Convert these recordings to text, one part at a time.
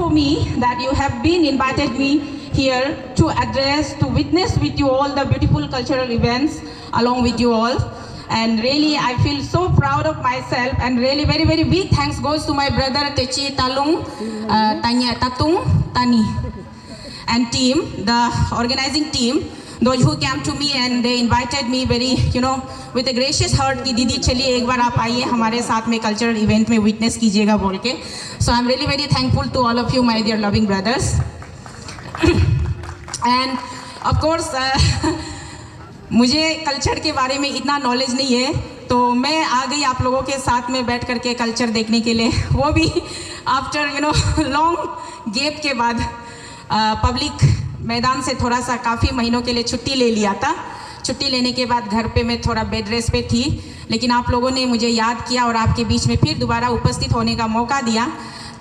for me that you have been invited me here to address, to witness with you all the beautiful cultural events along with you all. And really, I feel so proud of myself, and really very, very big thanks goes to my brother Techi Talung, Tatung, Tani, and team, the organizing team, those who came to me and they invited me very, with a gracious heart कि दीदी चलिए एक बार आप आइए हमारे साथ में cultural event में witness कीजिएगा बोल के. So I'm really very thankful to all of you, my dear loving brothers. And of course, मुझे कल्चर के बारे में इतना नॉलेज नहीं है, तो मैं आ गई आप लोगों के साथ में बैठ करके कल्चर देखने के लिए, वो भी आफ्टर लॉन्ग गैप के बाद. पब्लिक मैदान से थोड़ा सा काफ़ी महीनों के लिए छुट्टी ले लिया था. छुट्टी लेने के बाद घर पे मैं थोड़ा बेड रेस्ट पे थी, लेकिन आप लोगों ने मुझे याद किया और आपके बीच में फिर दोबारा उपस्थित होने का मौका दिया.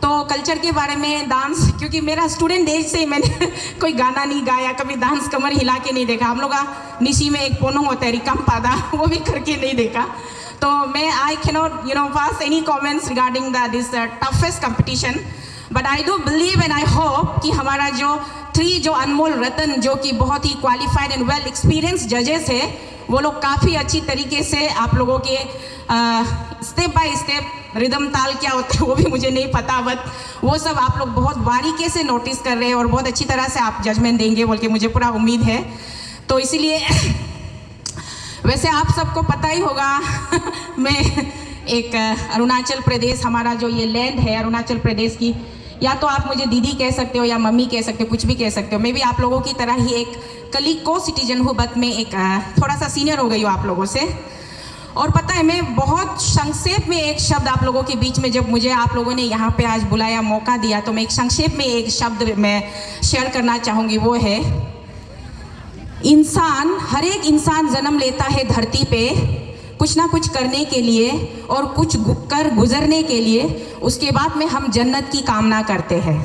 तो कल्चर के बारे में डांस, क्योंकि मेरा स्टूडेंट एज से मैंने कोई गाना नहीं गाया, कभी डांस कमर हिला के नहीं देखा. हम लोग का निशी में एक पोनो होता है रिकम पादा, वो भी करके नहीं देखा. तो मैं I cannot pass any comments regarding this toughest competition, but I do believe and I hope कि हमारा जो 3 जो अनमोल रतन जो कि बहुत ही क्वालिफाइड एंड वेल एक्सपीरियंस जजेस है, वो लोग काफ़ी अच्छी तरीके से आप लोगों के स्टेप बाय स्टेप, रिदम ताल क्या होता है वो भी मुझे नहीं पता, बट वो सब आप लोग बहुत बारीकी से नोटिस कर रहे हैं और बहुत अच्छी तरह से आप जजमेंट देंगे बोल के मुझे पूरा उम्मीद है. तो इसीलिए वैसे आप सबको पता ही होगा मैं एक अरुणाचल प्रदेश, हमारा जो ये लैंड है अरुणाचल प्रदेश की, या तो आप मुझे दीदी कह सकते हो या मम्मी कह सकते हो, कुछ भी कह सकते हो. मैं भी आप लोगों की तरह ही एक कलीग को सिटीजन हूँ, बट मैं एक थोड़ा सा सीनियर हो गई हूँ आप लोगों से. और पता है, मैं बहुत संक्षेप में एक शब्द आप लोगों के बीच में, जब मुझे आप लोगों ने यहाँ पे आज बुलाया, मौका दिया, तो मैं एक संक्षेप में एक शब्द मैं शेयर करना चाहूँगी. वो है इंसान. हर एक इंसान जन्म लेता है धरती पे कुछ ना कुछ करने के लिए और कुछ कर गुजरने के लिए. उसके बाद में हम जन्नत की कामना करते हैं.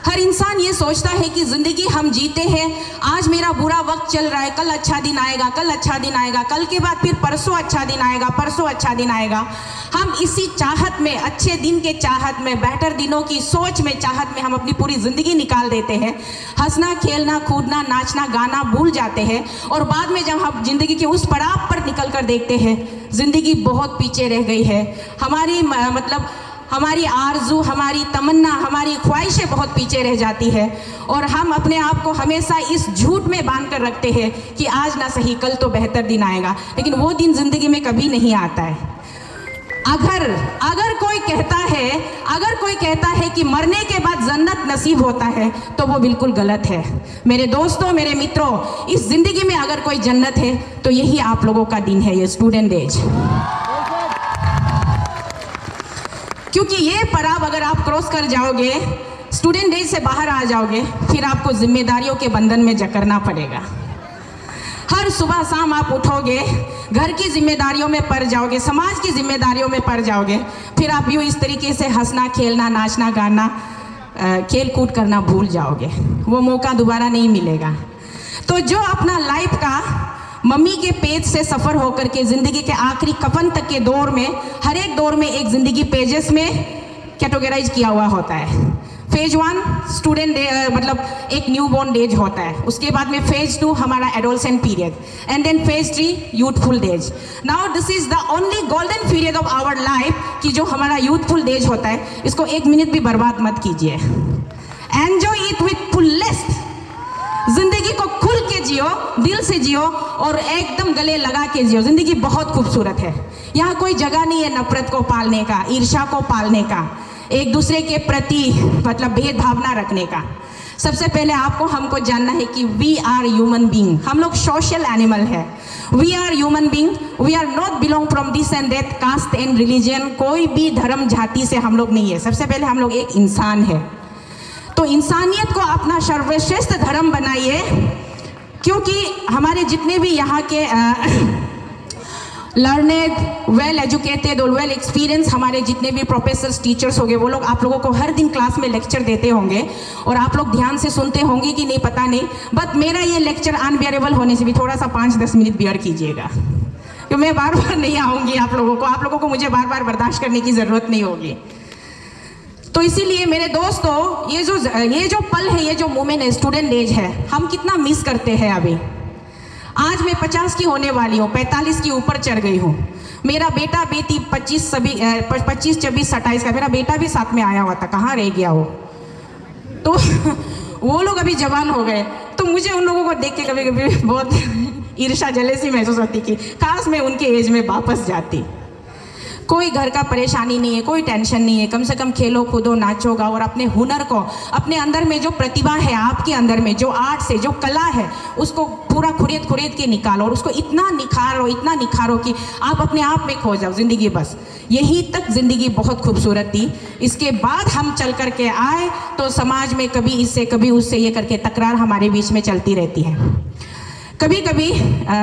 हर इंसान ये सोचता है कि ज़िंदगी हम जीते हैं, आज मेरा बुरा वक्त चल रहा है, कल अच्छा दिन आएगा, कल अच्छा दिन आएगा, कल के बाद फिर परसों अच्छा दिन आएगा, परसों अच्छा दिन आएगा. हम इसी चाहत में, अच्छे दिन के चाहत में, बेहतर दिनों की सोच में, चाहत में हम अपनी पूरी ज़िंदगी निकाल देते हैं. हंसना, खेलना, कूदना, नाचना, गाना भूल जाते हैं, और बाद में जब हम ज़िंदगी के उस पड़ाव पर निकल कर देखते हैं, ज़िंदगी बहुत पीछे रह गई है. हमारी आरजू, हमारी तमन्ना, हमारी ख्वाहिशें बहुत पीछे रह जाती है, और हम अपने आप को हमेशा इस झूठ में बांध कर रखते हैं कि आज ना सही कल तो बेहतर दिन आएगा. लेकिन वो दिन ज़िंदगी में कभी नहीं आता है. अगर कोई कहता है कि मरने के बाद जन्नत नसीब होता है, तो वो बिल्कुल गलत है. मेरे दोस्तों, मेरे मित्रों, इस ज़िंदगी में अगर कोई जन्नत है तो यही आप लोगों का दिन है, ये स्टूडेंट एज. क्योंकि ये पड़ाव अगर आप क्रॉस कर जाओगे, स्टूडेंट एज से बाहर आ जाओगे, फिर आपको जिम्मेदारियों के बंधन में जकड़ना पड़ेगा. हर सुबह शाम आप उठोगे, घर की जिम्मेदारियों में पड़ जाओगे, समाज की जिम्मेदारियों में पड़ जाओगे, फिर आप यूँ इस तरीके से हंसना, खेलना, नाचना, गाना, खेल कूद करना भूल जाओगे. वो मौका दोबारा नहीं मिलेगा. तो जो अपना लाइफ का मम्मी के पेज से सफ़र होकर के ज़िंदगी के आखिरी कफन तक के दौर में, हर एक दौर में एक ज़िंदगी पेजेस में कैटेगराइज किया हुआ होता है. फेज 1 स्टूडेंट मतलब एक न्यू बॉर्न एज होता है. उसके बाद में फेज 2 हमारा adolescent period, and then phase 3 youthful age. Now this is the only golden period of our life कि जो हमारा यूथफुल एज होता है, इसको 1 मिनट भी बर्बाद मत कीजिए. Enjoy it with fullest. जिंदगी को खुल के जियो, दिल से जियो, और एकदम गले लगा के जियो. जिंदगी बहुत खूबसूरत है. यहाँ कोई जगह नहीं है नफरत को पालने का, ईर्ष्या को पालने का, एक दूसरे के प्रति मतलब भेदभाव ना रखने का. सबसे पहले हमको जानना है कि वी आर ह्यूमन बींग. हम लोग सोशल एनिमल है. We are human being. We are not belong from this and that caste and religion. कोई भी धर्म जाति से हम लोग नहीं है. सबसे पहले हम लोग एक इंसान है. तो इंसानियत को अपना सर्वश्रेष्ठ धर्म बनाइए, क्योंकि हमारे जितने भी यहाँ के लर्नेड, वेल एजुकेटेड और वेल एक्सपीरियंस हमारे जितने भी प्रोफेसर्स, टीचर्स होंगे, वो लोग आप लोगों को हर दिन क्लास में लेक्चर देते होंगे, और आप लोग ध्यान से सुनते होंगे कि नहीं पता नहीं. बट मेरा ये लेक्चर अनबियरेबल होने से भी थोड़ा सा 5-10 मिनट बियर कीजिएगा, क्योंकि मैं बार बार नहीं आऊँगी. आप लोगों को मुझे बार बार बर्दाश्त करने की ज़रूरत नहीं होगी. तो इसीलिए मेरे दोस्तों, ये जो पल है, ये जो मोमेंट है, स्टूडेंट एज है, हम कितना मिस करते हैं अभी। आज मैं 50 की होने वाली हूँ, 45 की ऊपर चढ़ गई हूँ। मेरा बेटा बेटी 25, 26, 26, 27 का, मेरा बेटा भी साथ में आया हुआ था, कहाँ रह गया हो। तो वो लोग अभी जवान हो गए, तो मुझे उन लोगों को देख के कभी कभी बहुत ईर्ष्या जलेसी महसूस होती कि काश मैं उनके एज में वापस जाती। कोई घर का परेशानी नहीं है, कोई टेंशन नहीं है, कम से कम खेलो कूदो नाचो गाओ और अपने हुनर को, अपने अंदर में जो प्रतिभा है आपके अंदर में, जो आर्ट से जो कला है, उसको पूरा खुरेद के निकालो और उसको इतना निखारो कि आप अपने आप में खो जाओ ज़िंदगी। बस यही तक ज़िंदगी बहुत खूबसूरत थी। इसके बाद हम चल कर के आए तो समाज में कभी इससे कभी उससे ये करके तकरार हमारे बीच में चलती रहती है। कभी कभी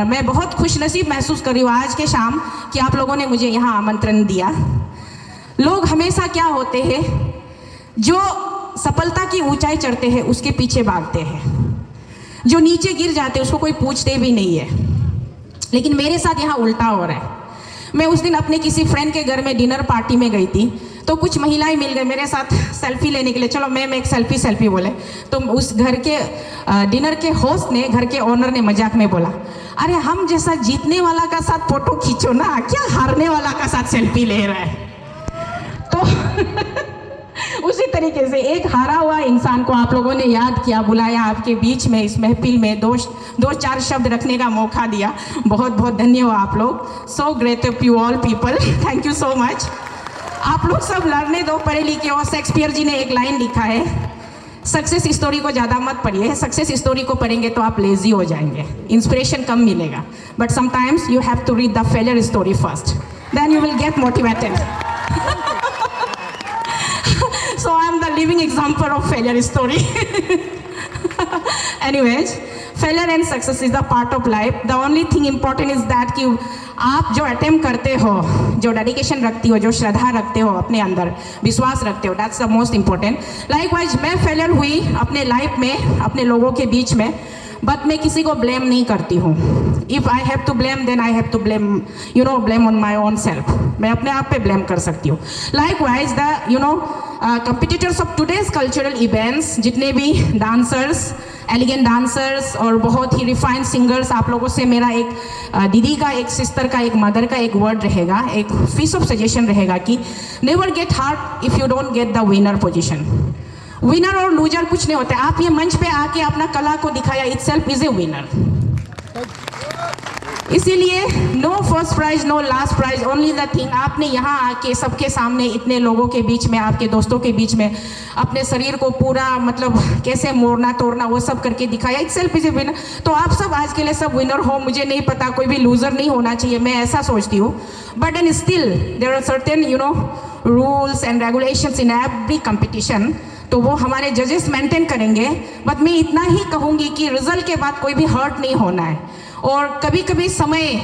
मैं बहुत खुशनसीब महसूस कर रही हूँ आज के शाम कि आप लोगों ने मुझे यहाँ आमंत्रण दिया। लोग हमेशा क्या होते हैं, जो सफलता की ऊंचाई चढ़ते हैं उसके पीछे भागते हैं, जो नीचे गिर जाते हैं उसको कोई पूछते भी नहीं है। लेकिन मेरे साथ यहाँ उल्टा हो रहा है। मैं उस दिन अपने किसी फ्रेंड के घर में डिनर पार्टी में गई थी, तो कुछ महिलाएं मिल गई मेरे साथ सेल्फी लेने के लिए। चलो मैम एक सेल्फी बोले, तो उस घर के डिनर के होस्ट ने, घर के ओनर ने मजाक में बोला, अरे हम जैसा जीतने वाला का साथ फोटो खींचो ना, क्या हारने वाला का साथ सेल्फी ले रहा है। तो उसी तरीके से एक हारा हुआ इंसान को आप लोगों ने याद किया, बुलाया आपके बीच में, इस महफिल में दो चार शब्द रखने का मौका दिया। बहुत बहुत धन्यवाद आप लोग। So great of you all people, thank you so much. आप लोग सब लड़ने दो, पढ़े लिखे हो। शेक्सपियर जी ने एक लाइन लिखा है, सक्सेस स्टोरी को ज़्यादा मत पढ़िए, सक्सेस स्टोरी को पढ़ेंगे तो आप लेजी हो जाएंगे, इंस्पिरेशन कम मिलेगा। But sometimes you have to read the failure story first, then you will get motivated. So I am the living example of failure story. Anyways, failure and success is the part of life. The only thing important is that कि आप जो attempt करते हो, जो dedication रखती हो, जो श्रद्धा रखते हो, अपने अंदर विश्वास रखते हो, that's the most important. Likewise, मैं फेलियर हुई अपने लाइफ में, अपने लोगों के बीच में, बट मैं किसी को ब्लेम नहीं करती हूँ। If I have to blame then I have to blame blame on my own self. मैं अपने आप पे ब्लेम कर सकती हूँ। Likewise the competitors of today's cultural events, जितने भी डांसर्स, एलिगेंट डांसर्स और बहुत ही रिफाइंड सिंगर्स, आप लोगों से मेरा एक दीदी का, एक सिस्टर का, एक मदर का एक वर्ड रहेगा, एक पीस ऑफ सजेशन रहेगा कि never get heart if you don't get the winner position. Winner और लूजर कुछ नहीं होता है। आप ये मंच पे आके अपना कला को दिखाया, इटसेल्फ इज ए विनर। इसीलिए no first prize, no last prize, only the thing, आपने यहाँ आके सबके सामने, इतने लोगों के बीच में, आपके दोस्तों के बीच में अपने शरीर को पूरा मतलब कैसे मोड़ना तोड़ना वो सब करके दिखाया, इटसेल्फ इज ए विनर। तो आप सब आज के लिए सब विनर हो, मुझे नहीं पता, कोई भी लूजर नहीं होना चाहिए, मैं ऐसा सोचती हूँ। But and still there are certain rules and regulations in every competition, तो वो हमारे जजेस मेंटेन करेंगे। बट मैं इतना ही कहूँगी कि रिजल्ट के बाद कोई भी हर्ट नहीं होना है। और कभी कभी समय,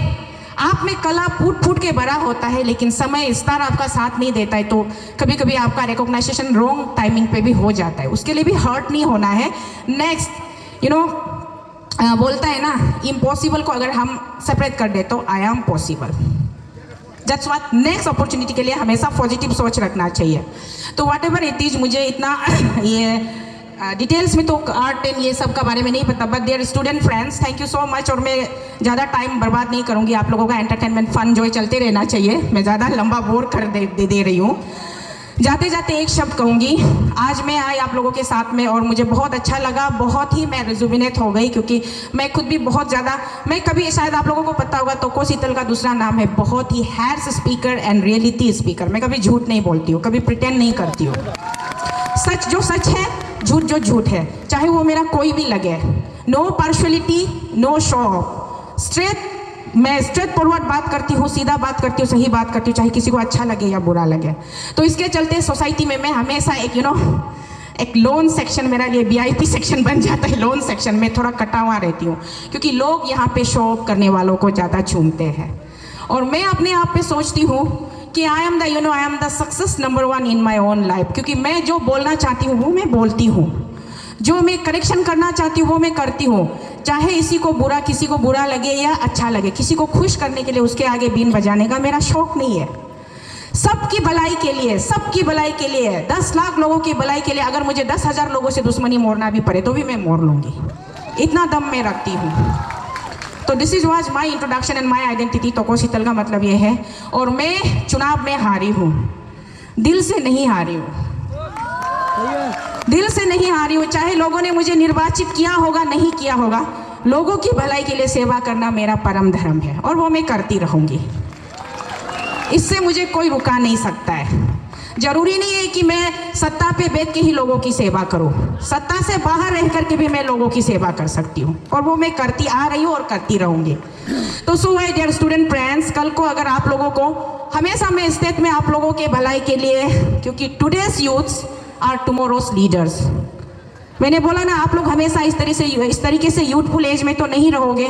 आप में कला फूट के भरा होता है, लेकिन समय इस तरह आपका साथ नहीं देता है, तो कभी कभी आपका रिकॉग्नाइजेशन रॉन्ग टाइमिंग पे भी हो जाता है। उसके लिए भी हर्ट नहीं होना है। नेक्स्ट बोलता है ना, इम्पॉसिबल को अगर हम सेपरेट कर दे तो I am possible. That's what, next opportunity के लिए हमेशा पॉजिटिव सोच रखना चाहिए। तो वट एवर इट इज, मुझे इतना ये डिटेल्स में तो आर्ट एंड ये सब का बारे में नहीं पता, but their student friends, thank you so much. और मैं ज़्यादा टाइम बर्बाद नहीं करूँगी, आप लोगों का एंटरटेनमेंट फन जो है चलते रहना चाहिए, मैं ज़्यादा लंबा बोर कर दे रही हूँ। जाते जाते एक शब्द कहूँगी, आज मैं आई आप लोगों के साथ में और मुझे बहुत अच्छा लगा, बहुत ही मैं रिजुविनेट हो गई, क्योंकि मैं खुद भी बहुत ज़्यादा, मैं कभी, शायद आप लोगों को पता होगा, तोको शीतल का दूसरा नाम है बहुत ही हैर्स स्पीकर एंड रियलिटी स्पीकर। मैं कभी झूठ नहीं बोलती हूँ, कभी प्रिटेंड नहीं करती हूँ। सच जो सच है, झूठ जो झूठ है, चाहे वो मेरा कोई भी लगे। No partiality, no show off, मैं स्ट्रेट फॉरवर्ड बात करती हूँ, सीधा बात करती हूँ, सही बात करती हूँ, चाहे किसी को अच्छा लगे या बुरा लगे। तो इसके चलते सोसाइटी में मैं हमेशा एक लोन सेक्शन, मेरा लिए VIP सेक्शन बन जाता है। लोन सेक्शन में थोड़ा कटा हुआ रहती हूँ, क्योंकि लोग यहाँ पे शो ऑफ करने वालों को ज़्यादा चुनते हैं। और मैं अपने आप पे सोचती हूँ कि I am the success number 1 in my own life, क्योंकि मैं जो बोलना चाहती हूँ वो मैं बोलती हूँ, जो मैं करेक्शन करना चाहती हूँ वो मैं करती हूँ, चाहे किसी को बुरा लगे या अच्छा लगे। किसी को खुश करने के लिए उसके आगे बीन बजाने का मेरा शौक नहीं है। सबकी भलाई के लिए, सबकी भलाई के लिए, 10 लाख लोगों की भलाई के लिए अगर मुझे 10,000 लोगों से दुश्मनी मोड़ना भी पड़े तो भी मैं मोड़ लूँगी, इतना दम मैं रखती हूँ। तो this is was my introduction and my identity. तोको शीतल का मतलब ये है। और मैं चुनाव में हारी हूँ, दिल से नहीं हारी हूँ, दिल से नहीं हारी हूँ। चाहे लोगों ने मुझे निर्वाचित किया होगा नहीं किया होगा, लोगों की भलाई के लिए सेवा करना मेरा परम धर्म है और वो मैं करती रहूँगी। इससे मुझे कोई रुका नहीं सकता है। जरूरी नहीं है कि मैं सत्ता पे बैठ के ही लोगों की सेवा करूं, सत्ता से बाहर रह करके भी मैं लोगों की सेवा कर सकती हूं और वो मैं करती आ रही हूं और करती रहूंगी। तो so my dear student friends, कल को अगर आप लोगों को हमेशा मैं स्टेट में आप लोगों के भलाई के लिए, क्योंकि today's youths are tomorrow's leaders, मैंने बोला ना आप लोग हमेशा इस तरीके से यूथफुल एज में तो नहीं रहोगे।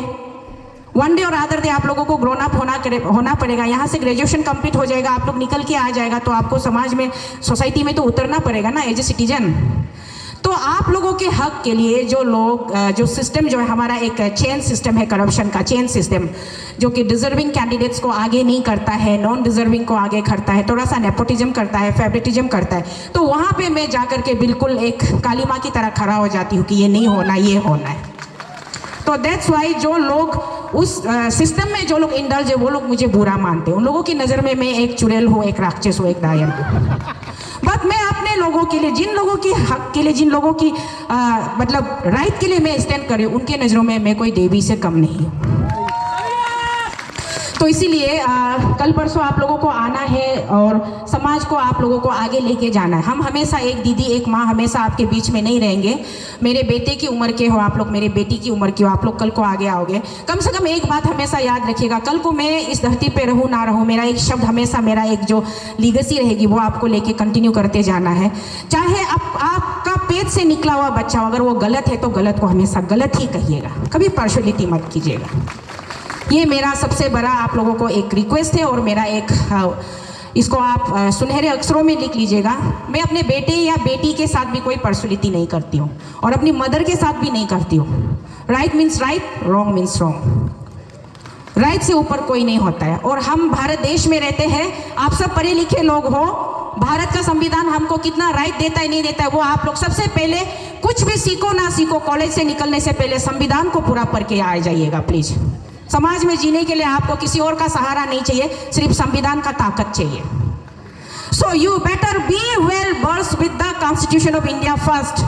वन डे और अदर डे आप लोगों को ग्रोन अप होना पड़ेगा। यहाँ से ग्रेजुएशन कंप्लीट हो जाएगा, आप लोग निकल के आ जाएगा तो आपको समाज में, सोसाइटी में तो उतरना पड़ेगा ना एज ए सिटीजन। तो आप लोगों के हक के लिए जो लोग, जो सिस्टम जो है हमारा एक चेन सिस्टम है, करप्शन का चेन सिस्टम, जो कि डिजर्विंग कैंडिडेट्स को आगे नहीं करता है, नॉन डिजर्विंग को आगे करता है, थोड़ा सा नेपोटिज्म करता है, फेवरेटिज्म करता है, तो वहाँ पे मैं जाकर के बिल्कुल एक काली माँ की तरह खड़ा हो जाती हूँ कि ये नहीं होना, ये होना है। तो दैट्स वाई जो लोग उस सिस्टम में जो लोग इंडल्ज है वो लोग मुझे बुरा मानते हैं। उन लोगों की नज़र में मैं एक चुड़ैल हूँ, एक राक्षस हूँ, एक डायन हूँ। बट मैं अपने लोगों के लिए, जिन लोगों की हक के लिए, जिन लोगों की मतलब राइट के लिए मैं स्टैंड कर रही हूँ, उनके नज़रों में मैं कोई देवी से कम नहीं हूँ। तो इसीलिए कल परसों आप लोगों को आना है और समाज को आप लोगों को आगे लेके जाना है। हम हमेशा एक दीदी, एक माँ हमेशा आपके बीच में नहीं रहेंगे। मेरे बेटे की उम्र के हो आप लोग, मेरे बेटी की उम्र की हो आप लोग, कल को आगे आओगे। कम से कम एक बात हमेशा याद रखिएगा, कल को मैं इस धरती पे रहूँ ना रहूँ, मेरा एक शब्द हमेशा, मेरा एक जो लीगेसी रहेगी वो आपको लेके कंटिन्यू करते जाना है। चाहे आपका पेट से निकला हुआ बच्चा अगर वो गलत है तो गलत को हमेशा गलत ही कहिएगा, कभी पार्शलिटी मत कीजिएगा। ये मेरा सबसे बड़ा आप लोगों को एक रिक्वेस्ट है और मेरा एक, इसको आप सुनहरे अक्षरों में लिख लीजिएगा। मैं अपने बेटे या बेटी के साथ भी कोई पार्शलिटी नहीं करती हूँ और अपनी मदर के साथ भी नहीं करती हूँ। Right means right, wrong means wrong. Right से ऊपर कोई नहीं होता है। और हम भारत देश में रहते हैं, आप सब पढ़े लिखे लोग हो, भारत का संविधान हमको कितना राइट देता है नहीं देता है वो आप लोग सबसे पहले, कुछ भी सीखो ना सीखो, कॉलेज से निकलने से पहले संविधान को पूरा पढ़ के आ जाइएगा प्लीज। समाज में जीने के लिए आपको किसी और का सहारा नहीं चाहिए, सिर्फ संविधान का ताकत चाहिए। So you better be well versed with the constitution of India first.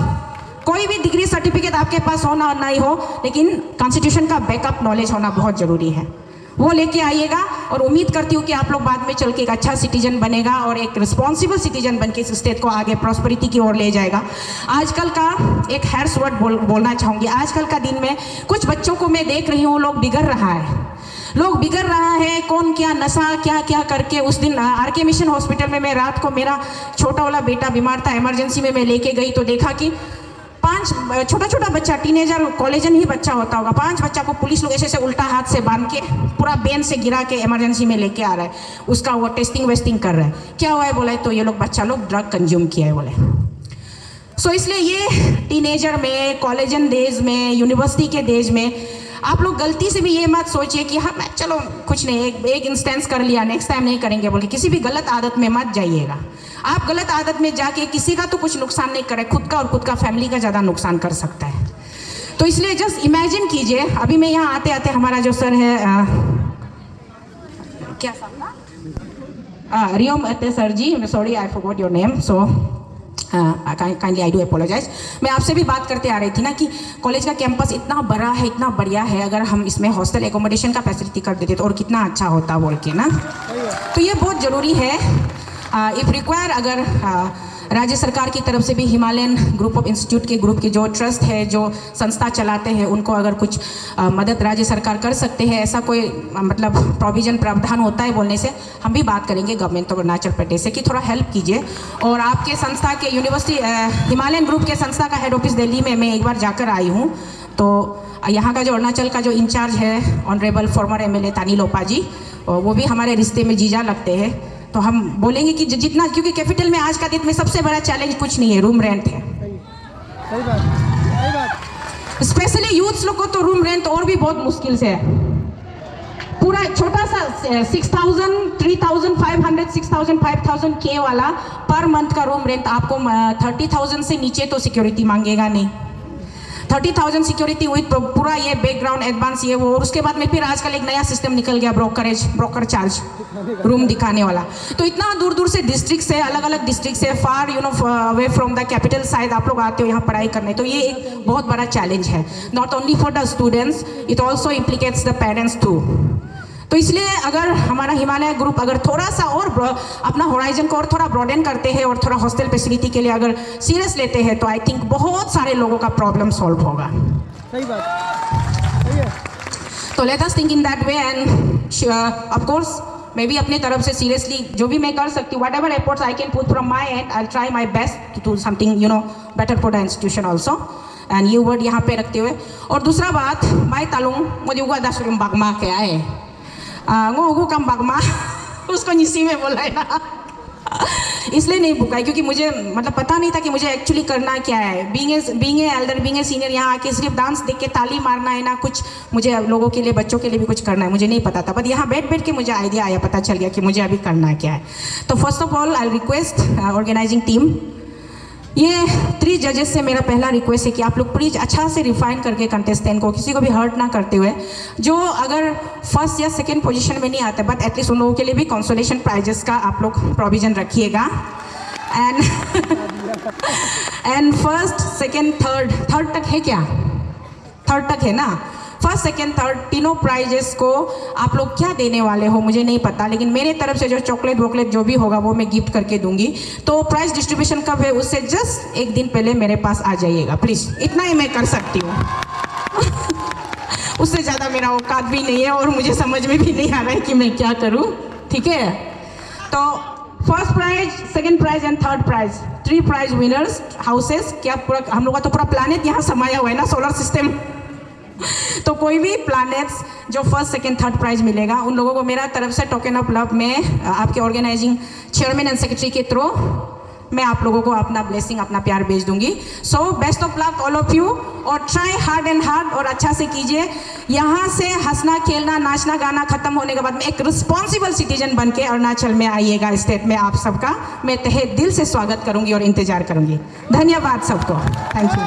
कोई भी डिग्री सर्टिफिकेट आपके पास होना और नहीं हो, लेकिन कॉन्स्टिट्यूशन का बैकअप नॉलेज होना बहुत जरूरी है, वो लेके आइएगा। और उम्मीद करती हूँ कि आप लोग बाद में चल के एक अच्छा सिटीजन बनेगा और एक रिस्पॉन्सिबल सिटीजन बन के इस स्टेट को आगे प्रॉस्पेरिटी की ओर ले जाएगा। आजकल का एक हैर्स वर्ड बोलना चाहूँगी। आजकल का दिन में कुछ बच्चों को मैं देख रही हूँ, लोग बिगड़ रहा है, लोग बिगड़ रहा है। कौन क्या नशा क्या क्या करके। उस दिन आरके मिशन हॉस्पिटल में मैं रात को, मेरा छोटा वाला बेटा बीमार था, इमरजेंसी में मैं लेके गई तो देखा कि 5 छोटा बच्चा, टीनेजर, कॉलेजन ही बच्चा होता होगा, 5 बच्चा को पुलिस लोग ऐसे उल्टा हाथ से बांध के पूरा बेन से गिरा के इमरजेंसी में लेके आ रहा है। उसका वो टेस्टिंग वेस्टिंग कर रहा है। क्या हुआ है बोला, तो ये लोग बच्चा लोग ड्रग कंज्यूम किया है बोले। सो इसलिए ये टीनेजर में, कॉलेजन डेज में, यूनिवर्सिटी के डेज में आप लोग गलती से भी ये मत सोचिए कि हाँ चलो कुछ नहीं, एक इंस्टेंस कर लिया, नेक्स्ट टाइम नहीं करेंगे बोल के किसी भी गलत आदत में मत जाइएगा। आप गलत आदत में जाके किसी का तो कुछ नुकसान नहीं करे, खुद का और खुद का फैमिली का ज़्यादा नुकसान कर सकता है। तो इसलिए जस्ट इमेजिन कीजिए, अभी मैं यहाँ आते आते हमारा जो सर है क्या रियोम अत्ते sir ji, sorry I forgot your name, so kindly I do apologise. मैं आपसे भी बात करते आ रही थी ना कि कॉलेज का कैंपस इतना बड़ा है, इतना बढ़िया है, अगर हम इसमें हॉस्टल एकोमोडेशन का फैसिलिटी कर देते तो और कितना अच्छा होता बोल के ना। तो ये बहुत ज़रूरी है। इफ़ रिक्वायर, अगर राज्य सरकार की तरफ से भी हिमालयन ग्रुप ऑफ इंस्टीट्यूट के ग्रुप के जो ट्रस्ट है, जो संस्था चलाते हैं, उनको अगर कुछ मदद राज्य सरकार कर सकते हैं, ऐसा कोई मतलब प्रोविजन, प्रावधान होता है बोलने से हम भी बात करेंगे गवर्नमेंट ऑफ अरुणाचल प्रदेश से कि थोड़ा हेल्प कीजिए। और आपके संस्था के यूनिवर्सिटी हिमालयन ग्रुप के संस्था का हेड ऑफिस दिल्ली में मैं एक बार जाकर आई हूँ। तो यहाँ का जो अरुणाचल का जो इंचार्ज है ऑनरेबल फॉर्मर MLA तानी लोपा जी, वो भी हमारे रिश्ते में जीजा लगते हैं। तो हम बोलेंगे कि जितना, क्योंकि कैपिटल में आज का दिन में सबसे बड़ा चैलेंज कुछ नहीं है, रूम रेंट है। सही बात। स्पेशली यूथ्स लोग को तो रूम रेंट और भी बहुत मुश्किल से है। पूरा छोटा सा 6,000, 3,500, 6,000, 5,000 के वाला पर मंथ का रूम रेंट आपको 30,000 से नीचे तो सिक्योरिटी मांगेगा नहीं। 30,000 सिक्योरिटी विथ पूरा ये बैकग्राउंड एडवांस ये वो, और उसके बाद में फिर आजकल एक नया सिस्टम निकल गया ब्रोकर चार्ज रूम दिखाने वाला। तो इतना दूर दूर से डिस्ट्रिक्ट से, अलग अलग डिस्ट्रिक्ट से, far away from the capital side आप लोग आते हो यहाँ पढ़ाई करने। तो ये एक बहुत बड़ा चैलेंज है, not only for the students, it also implicates the parents too. तो इसलिए अगर हमारा हिमालय ग्रुप अगर थोड़ा सा और अपना होराइजन को और थोड़ा ब्रॉडन करते हैं और थोड़ा हॉस्टल फैसिलिटी के लिए अगर सीरियस लेते हैं तो आई थिंक बहुत सारे लोगों का प्रॉब्लम सॉल्व होगा। सही बात, सही है। तो let us think in that way end of course मैं भी अपने तरफ से सीरियसली जो भी मैं कर सकती हूँ, whatever efforts I can put from my end, I try my best to do something better for the institution also. And ये वर्ड यहाँ पे रखते हुए, और दूसरा बात माई तालुंग मुझे उगा दासुरिम बागमा क्या है ngô कम बागमा उसको निसी में बोला है ना इसलिए नहीं बुका है क्योंकि मुझे मतलब पता नहीं था कि मुझे एक्चुअली करना क्या है। Being a Elder, being a senior, यहाँ आके सिर्फ डांस देख के ताली मारना है ना, कुछ मुझे लोगों के लिए, बच्चों के लिए भी कुछ करना है, मुझे नहीं पता था। बट यहाँ बैठ के मुझे आइडिया आया, पता चल गया कि मुझे अभी करना क्या है। तो first of all I request organising team, ये 3 जजेस से मेरा पहला रिक्वेस्ट है कि आप लोग प्लीज अच्छा से रिफाइन करके कंटेस्टेंट को किसी को भी हर्ट ना करते हुए, जो अगर फर्स्ट या सेकंड पोजीशन में नहीं आते बट एटलीस्ट उन लोगों के लिए भी कंसोलेशन प्राइजेस का आप लोग प्रोविजन रखिएगा। एंड फर्स्ट सेकंड थर्ड तक है क्या? थर्ड तक है ना? फर्स्ट सेकंड थर्ड तीनों प्राइजेस को आप लोग क्या देने वाले हो मुझे नहीं पता, लेकिन मेरे तरफ से जो चॉकलेट वॉकलेट जो भी होगा वो मैं गिफ्ट करके दूंगी। तो प्राइज डिस्ट्रीब्यूशन कब है उससे जस्ट एक दिन पहले मेरे पास आ जाइएगा प्लीज़, इतना ही मैं कर सकती हूँ उससे ज़्यादा मेरा औकात भी नहीं है और मुझे समझ में भी नहीं आ रहा है कि मैं क्या करूँ, ठीक है? तो first prize, second prize and third prize, 3 prize winners houses. क्या पूरा हम लोग का तो पूरा प्लानिट यहाँ समाया हुआ है ना, सोलर सिस्टम तो कोई भी प्लैनेट्स जो फर्स्ट सेकंड थर्ड प्राइज मिलेगा उन लोगों को मेरा तरफ से टोकन ऑफ लव में आपके ऑर्गेनाइजिंग चेयरमैन एंड सेक्रेटरी के थ्रू मैं आप लोगों को अपना ब्लेसिंग, अपना प्यार भेज दूंगी। So best of luck all of you, और ट्राई हार्ड एंड हार्ड और अच्छा से कीजिए। यहाँ से हंसना खेलना नाचना गाना खत्म होने के बाद में एक रिस्पॉन्सिबल सिटीजन बन के अरुणाचल में आइएगा, स्टेट में आप सबका मैं तहे दिल से स्वागत करूंगी और इंतजार करूंगी। धन्यवाद सबको, थैंक यू।